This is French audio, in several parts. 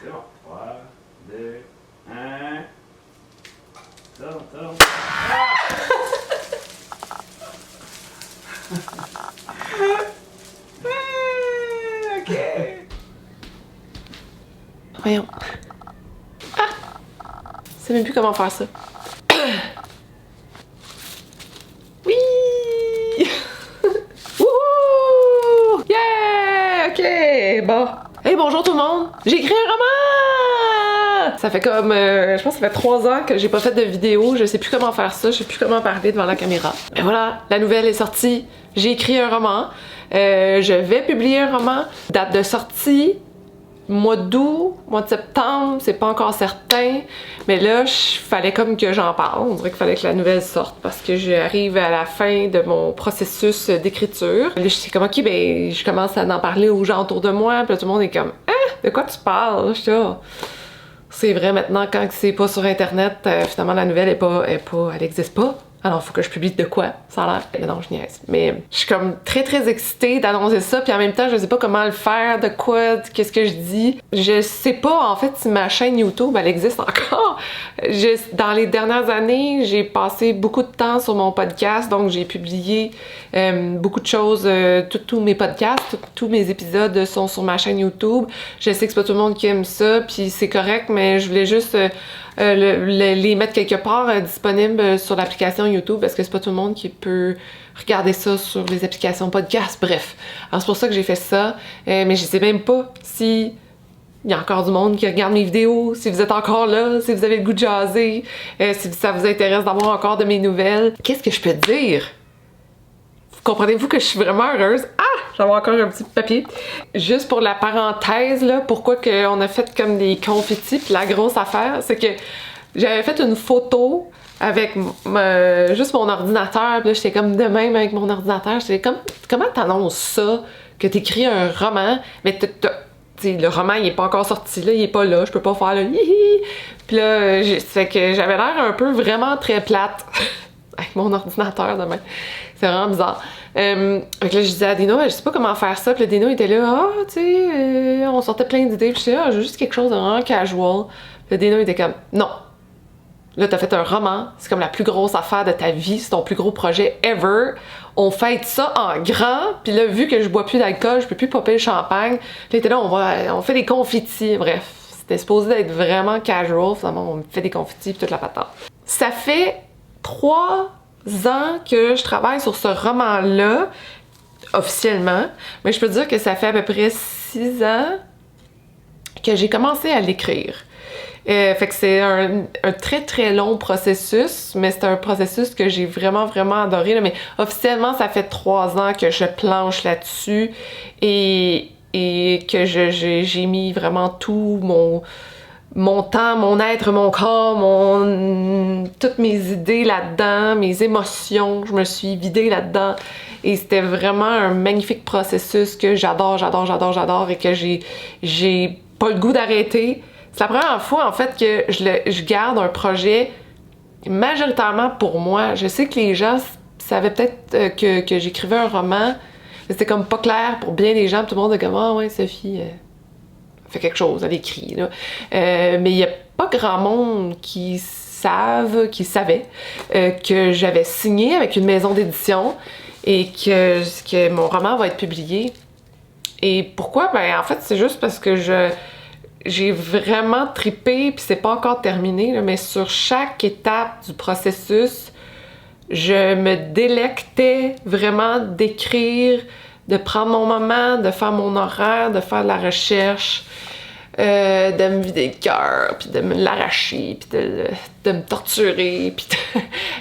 C'est bon. 3, 2, 1. Tourne. Ok. Voyons. Ah! Je sais même plus comment faire ça. Oui! Wouhou! Yeah! Ok, bon. Hey, bonjour tout le monde! J'ai écrit un roman! Ça fait comme, je pense que ça fait 3 ans que j'ai pas fait de vidéo, je sais plus comment faire ça, je sais plus comment parler devant la caméra. Et voilà, la nouvelle est sortie, j'ai écrit un roman, je vais publier un roman, date de sortie, mois d'août, mois de septembre, c'est pas encore certain, mais là, fallait comme que j'en parle, on dirait qu'il fallait que la nouvelle sorte parce que j'arrive à la fin de mon processus d'écriture. Là, je suis comme, ok, ben, je commence à en parler aux gens autour de moi, puis là, tout le monde est comme, hein, de quoi tu parles? Je suis là, c'est vrai maintenant, quand c'est pas sur Internet, finalement, la nouvelle elle existe pas. Alors, faut que je publie de quoi? Ça a l'air. Non, je niaise. Mais je suis comme très très excitée d'annoncer ça, puis en même temps, je sais pas comment le faire, de quoi, qu'est-ce que je dis. Je sais pas en fait si ma chaîne YouTube elle existe encore. Dans les dernières années, j'ai passé beaucoup de temps sur mon podcast, donc j'ai publié beaucoup de choses. Tous mes podcasts, tous mes épisodes sont sur ma chaîne YouTube. Je sais que c'est pas tout le monde qui aime ça, puis c'est correct, mais je voulais juste les mettre quelque part disponibles sur l'application YouTube parce que c'est pas tout le monde qui peut regarder ça sur les applications podcast. Bref, alors c'est pour ça que j'ai fait ça, mais je sais même pas si il y a encore du monde qui regarde mes vidéos, si vous êtes encore là, si vous avez le goût de jaser, si ça vous intéresse d'avoir encore de mes nouvelles. Qu'est-ce que je peux dire? Comprenez-vous que je suis vraiment heureuse? Ah! J'avais encore un petit papier. Juste pour la parenthèse, là, pourquoi on a fait comme des confettis, puis la grosse affaire, c'est que j'avais fait une photo avec juste mon ordinateur, puis là, j'étais comme de même avec mon ordinateur, j'étais comme, comment t'annonces ça, que t'écris un roman, mais t'sais, le roman, il est pas encore sorti, là, il est pas là, je peux pas faire le hihi. Puis là, fait que j'avais l'air un peu vraiment très plate avec mon ordinateur de même. C'est vraiment bizarre. Fait que là, je disais à Dino, je sais pas comment faire ça. Puis le Dino était là, tu sais, on sortait plein d'idées. Puis je disais, j'ai juste quelque chose de vraiment casual. Puis le Dino était comme, non. Là, t'as fait un roman, c'est comme la plus grosse affaire de ta vie, c'est ton plus gros projet ever. On fête ça en grand. Puis là, vu que je bois plus d'alcool, je peux plus popper le champagne. Puis il était là, on fait des confettis. Bref, c'était supposé d'être vraiment casual. Finalement, on fait des confettis puis toute la patente. Ça fait 3 ans que je travaille sur ce roman-là, officiellement, mais je peux dire que ça fait à peu près 6 ans que j'ai commencé à l'écrire. Fait que c'est un très très long processus, mais c'est un processus que j'ai vraiment vraiment adoré, là. Mais officiellement, ça fait 3 ans que je planche là-dessus et que j'ai mis vraiment tout mon temps, mon être, mon corps, toutes mes idées là-dedans, mes émotions, je me suis vidée là-dedans. Et c'était vraiment un magnifique processus que j'adore et que j'ai pas le goût d'arrêter. C'est la première fois, en fait, que je garde un projet majoritairement pour moi. Je sais que les gens savaient peut-être que j'écrivais un roman, mais c'était comme pas clair pour bien des gens. Tout le monde est comme « Ah ouais, Sophie... fait quelque chose, elle écrit, là. » mais il n'y a pas grand monde qui savait que j'avais signé avec une maison d'édition et que mon roman va être publié. Et pourquoi? Ben en fait, c'est juste parce que j'ai vraiment trippé, puis c'est pas encore terminé, là, mais sur chaque étape du processus, je me délectais vraiment d'écrire, de prendre mon moment, de faire mon horaire, de faire de la recherche, de me vider le cœur, puis de me l'arracher, puis de me torturer. Puis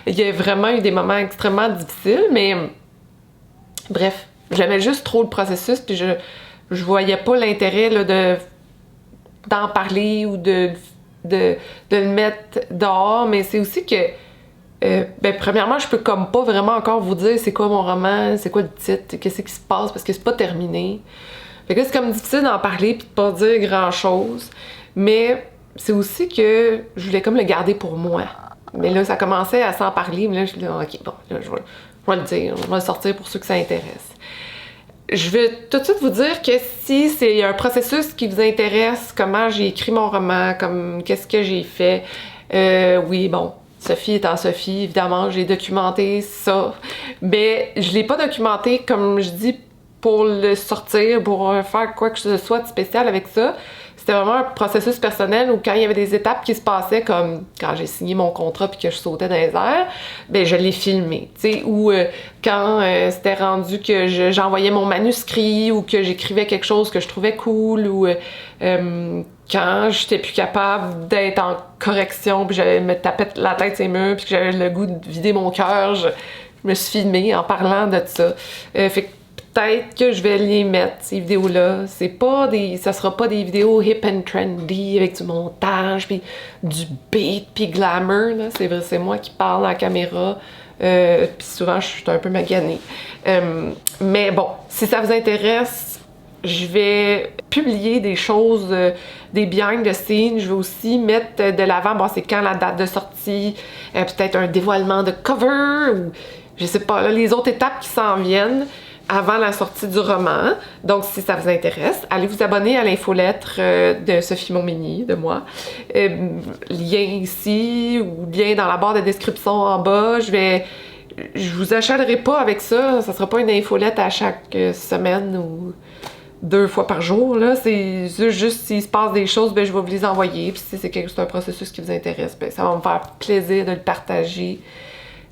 il y a vraiment eu des moments extrêmement difficiles, mais bref, j'aimais juste trop le processus, puis je voyais pas l'intérêt là, d'en parler ou de le mettre dehors, mais c'est aussi que ben premièrement, je peux comme pas vraiment encore vous dire c'est quoi mon roman, c'est quoi le titre, qu'est-ce qui se passe parce que c'est pas terminé. Fait que c'est comme difficile d'en parler puis de pas dire grand chose, mais c'est aussi que je voulais comme le garder pour moi. Mais là, ça commençait à s'en parler, mais là, je me dis ok, bon, là, je vais le dire, je vais le sortir pour ceux que ça intéresse. Je veux tout de suite vous dire que si c'est un processus qui vous intéresse, comment j'ai écrit mon roman, comme qu'est-ce que j'ai fait, oui, bon, Sophie étant Sophie, évidemment, j'ai documenté ça, mais je l'ai pas documenté, comme je dis, pour le sortir, pour faire quoi que ce soit de spécial avec ça. C'était vraiment un processus personnel où quand il y avait des étapes qui se passaient, comme quand j'ai signé mon contrat puis que je sautais dans les airs, ben je l'ai filmé, tu sais, ou quand c'était rendu que j'envoyais mon manuscrit ou que j'écrivais quelque chose que je trouvais cool, ou quand j'étais plus capable d'être en correction puis je me tapais la tête sur les murs puis que j'avais le goût de vider mon cœur, je me suis filmée en parlant de ça. Fait que peut-être que je vais les mettre, ces vidéos-là. Ça sera pas des vidéos hip and trendy avec du montage, puis du beat, puis glamour, là. C'est vrai, c'est moi qui parle à la caméra, puis souvent, je suis un peu maganée. Mais bon, si ça vous intéresse, je vais publier des choses, des behind the scenes. Je vais aussi mettre de l'avant, bon, c'est quand la date de sortie, peut-être un dévoilement de cover, ou je sais pas, là, les autres étapes qui s'en viennent avant la sortie du roman. Donc, si ça vous intéresse, allez vous abonner à l'infolettre de Sophie Montminy, de moi. Lien ici, ou lien dans la barre de description en bas. Je vous achèterai pas avec ça. Ça sera pas une infolette à chaque semaine ou 2 fois par jour, là. C'est juste s'il se passe des choses, ben je vais vous les envoyer. Puis si c'est un processus qui vous intéresse, ben ça va me faire plaisir de le partager.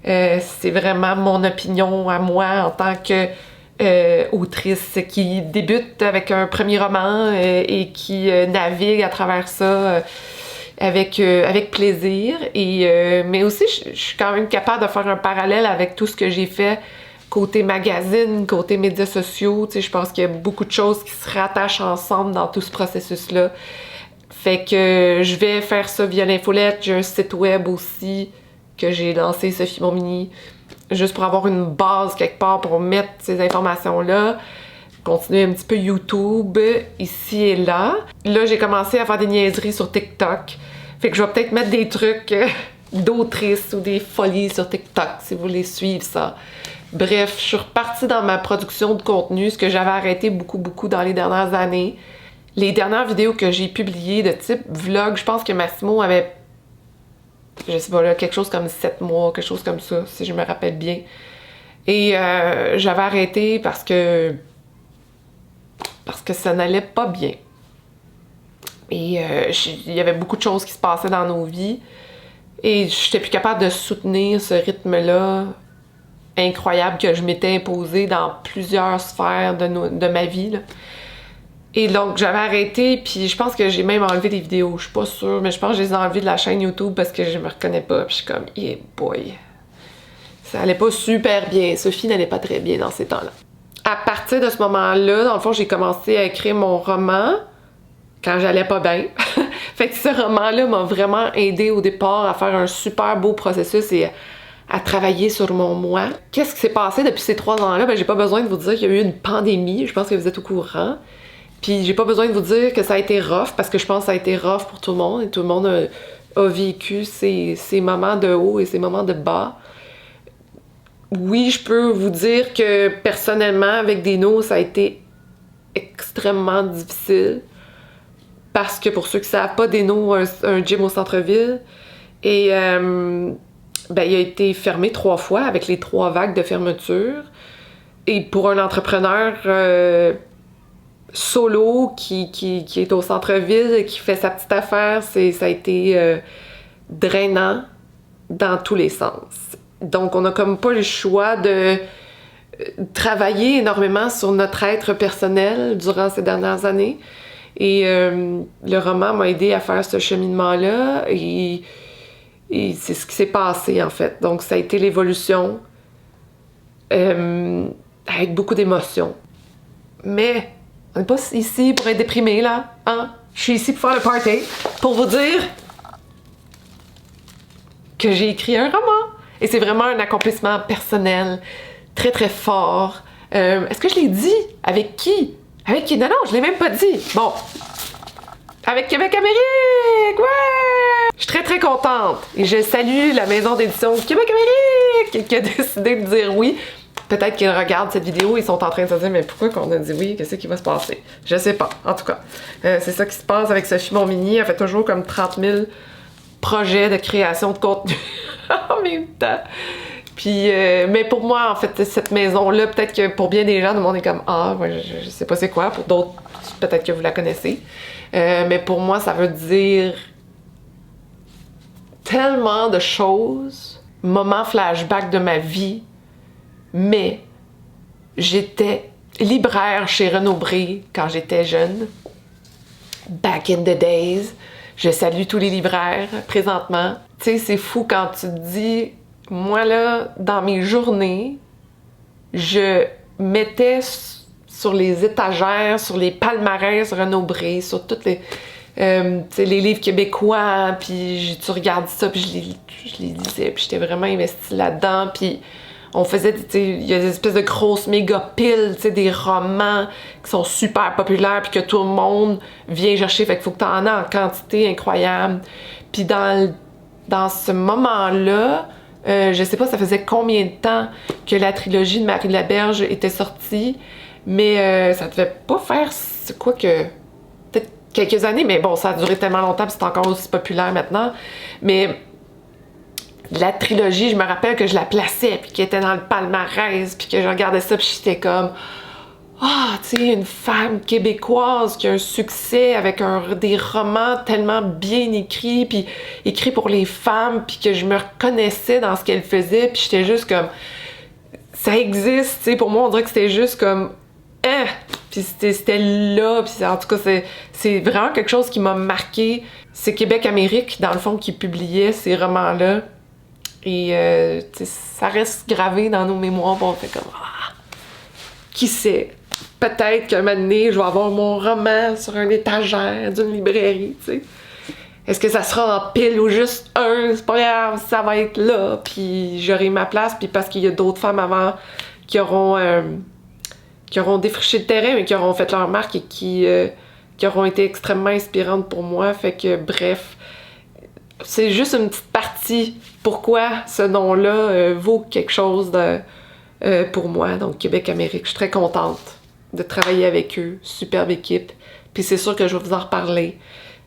C'est vraiment mon opinion à moi en tant que autrice qui débute avec un premier roman et qui navigue à travers ça avec plaisir. Mais aussi, je suis quand même capable de faire un parallèle avec tout ce que j'ai fait côté magazine, côté médias sociaux. Tu sais, je pense qu'il y a beaucoup de choses qui se rattachent ensemble dans tout ce processus-là. Fait que je vais faire ça via l'infolette. J'ai un site web aussi que j'ai lancé, Sophie Montminy, juste pour avoir une base quelque part pour mettre ces informations-là. Continuer un petit peu YouTube, ici et là. Là, j'ai commencé à faire des niaiseries sur TikTok. Fait que je vais peut-être mettre des trucs d'autrices ou des folies sur TikTok, si vous voulez suivre ça. Bref, je suis repartie dans ma production de contenu, ce que j'avais arrêté beaucoup dans les dernières années. Les dernières vidéos que j'ai publiées de type vlog, je pense que Massimo avait, je sais pas là, quelque chose comme 7 mois, quelque chose comme ça, si je me rappelle bien. Et j'avais arrêté parce que ça n'allait pas bien. Et il y avait beaucoup de choses qui se passaient dans nos vies. Et j'étais plus capable de soutenir ce rythme-là incroyable que je m'étais imposé dans plusieurs sphères de ma vie, là. Et donc, j'avais arrêté, puis je pense que j'ai même enlevé des vidéos. Je suis pas sûre, mais je pense que je les ai enlevées de la chaîne YouTube parce que je me reconnais pas. Puis je suis comme, yeah boy. Ça allait pas super bien. Sophie n'allait pas très bien dans ces temps-là. À partir de ce moment-là, dans le fond, j'ai commencé à écrire mon roman quand j'allais pas bien. Fait que ce roman-là m'a vraiment aidé au départ à faire un super beau processus et à travailler sur mon moi. Qu'est-ce qui s'est passé depuis ces 3 ans-là? Ben, j'ai pas besoin de vous dire qu'il y a eu une pandémie. Je pense que vous êtes au courant. Puis j'ai pas besoin de vous dire que ça a été rough, parce que je pense que ça a été rough pour tout le monde, et tout le monde a vécu ces moments de haut et ces moments de bas. Oui, je peux vous dire que personnellement, avec Deno, ça a été extrêmement difficile, parce que pour ceux qui savent pas, Deno a un gym au centre-ville, et ben, il a été fermé 3 fois, avec les 3 vagues de fermeture. Et pour un entrepreneur solo qui est au centre-ville, qui fait sa petite affaire, ça a été drainant dans tous les sens. Donc, on n'a comme pas le choix de travailler énormément sur notre être personnel durant ces dernières années. Et le roman m'a aidé à faire ce cheminement-là, et c'est ce qui s'est passé, en fait. Donc, ça a été l'évolution avec beaucoup d'émotions. Mais on n'est pas ici pour être déprimé, là, hein? Je suis ici pour faire le party, pour vous dire que j'ai écrit un roman. Et c'est vraiment un accomplissement personnel très, très fort. Est-ce que je l'ai dit? Avec qui? Avec qui? Non, je l'ai même pas dit. Bon. Avec Québec Amérique! Ouais! Je suis très, très contente. Et je salue la maison d'édition Québec Amérique qui a décidé de dire oui. peut-être qu'ils regardent cette vidéo, ils sont en train de se dire, mais pourquoi qu'on a dit oui, qu'est-ce qui va se passer? Je sais pas, en tout cas. C'est ça qui se passe avec Sophie Montminy, elle fait toujours comme 30 000 projets de création de contenu en même temps. Puis, mais pour moi, en fait, cette maison-là, peut-être que pour bien des gens, le monde est comme, ah, ouais, je sais pas c'est quoi, pour d'autres, peut-être que vous la connaissez. Mais pour moi, ça veut dire tellement de choses, moments flashback de ma vie, mais j'étais libraire chez Renaud-Bré quand j'étais jeune. Back in the days. Je salue tous les libraires présentement. Tu sais, c'est fou quand tu te dis, moi là, dans mes journées, je mettais sur les étagères, sur les palmarès Renaud-Bré, sur toutes les... les livres québécois, puis tu regardes ça, puis je les lisais, puis j'étais vraiment investie là-dedans, puis on faisait, il y a des espèces de grosses méga piles, des romans qui sont super populaires, puis que tout le monde vient chercher, fait qu'il faut que t'en aies en quantité incroyable. Puis dans ce moment-là, je sais pas ça faisait combien de temps que la trilogie de Marie Laberge était sortie, mais ça devait pas faire, c'est quoi que... peut-être quelques années, mais bon, ça a duré tellement longtemps, puis c'est encore aussi populaire maintenant. Mais la trilogie, je me rappelle que je la plaçais, puis qu'elle était dans le palmarès, puis que je regardais ça, puis j'étais comme... Ah, tu sais, une femme québécoise qui a un succès avec des romans tellement bien écrits, puis écrits pour les femmes, puis que je me reconnaissais dans ce qu'elle faisait, puis j'étais juste comme... Ça existe, tu sais, pour moi, on dirait que c'était juste comme... Puis c'était là, puis en tout cas, c'est vraiment quelque chose qui m'a marqué. C'est Québec-Amérique, dans le fond, qui publiait ces romans-là. Et ça reste gravé dans nos mémoires, on fait comme... Ah, qui sait? Peut-être qu'un moment donné, je vais avoir mon roman sur une étagère d'une librairie, tu sais. Est-ce que ça sera en pile ou juste un? C'est pas grave, ça va être là, puis j'aurai ma place, puis parce qu'il y a d'autres femmes avant qui auront défriché le terrain, mais qui auront fait leur marque et qui auront été extrêmement inspirantes pour moi. Fait que, bref, c'est juste une petite partie pourquoi ce nom-là vaut quelque chose pour moi. Donc, Québec-Amérique, je suis très contente de travailler avec eux. Superbe équipe. Puis c'est sûr que je vais vous en reparler,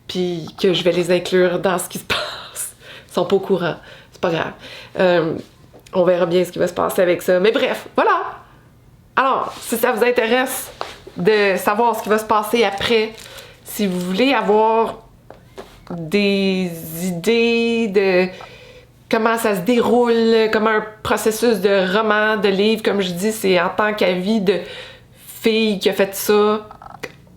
puis que je vais les inclure dans ce qui se passe. Ils sont pas au courant. C'est pas grave. On verra bien ce qui va se passer avec ça. Mais bref, voilà! Alors, si ça vous intéresse de savoir ce qui va se passer après, si vous voulez avoir des idées de comment ça se déroule, comme un processus de roman, de livre, comme je dis, c'est en tant qu'avis de fille qui a fait ça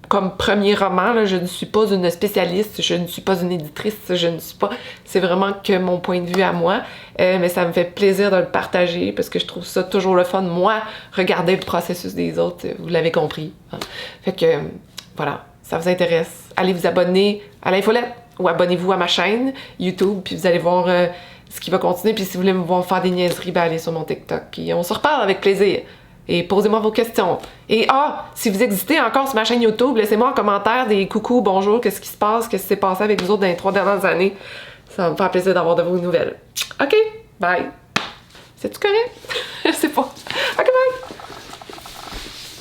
comme premier roman. Là, je ne suis pas une spécialiste, je ne suis pas une éditrice, je ne suis pas... C'est vraiment que mon point de vue à moi, mais ça me fait plaisir de le partager parce que je trouve ça toujours le fun, moi, regarder le processus des autres, vous l'avez compris. Hein. Fait que, voilà, ça vous intéresse, allez vous abonner à l'Infolette ou abonnez-vous à ma chaîne YouTube, puis vous allez voir ce qui va continuer, puis si vous voulez me voir faire des niaiseries, ben allez sur mon TikTok, puis on se reparle avec plaisir. Et posez-moi vos questions. Et si vous existez encore sur ma chaîne YouTube, laissez-moi en commentaire des coucou, bonjour, qu'est-ce qui se passe, qu'est-ce qui s'est passé avec vous autres dans les 3 dernières années. Ça va me faire plaisir d'avoir de vos nouvelles. OK, bye. C'est-tu correct? Je sais pas.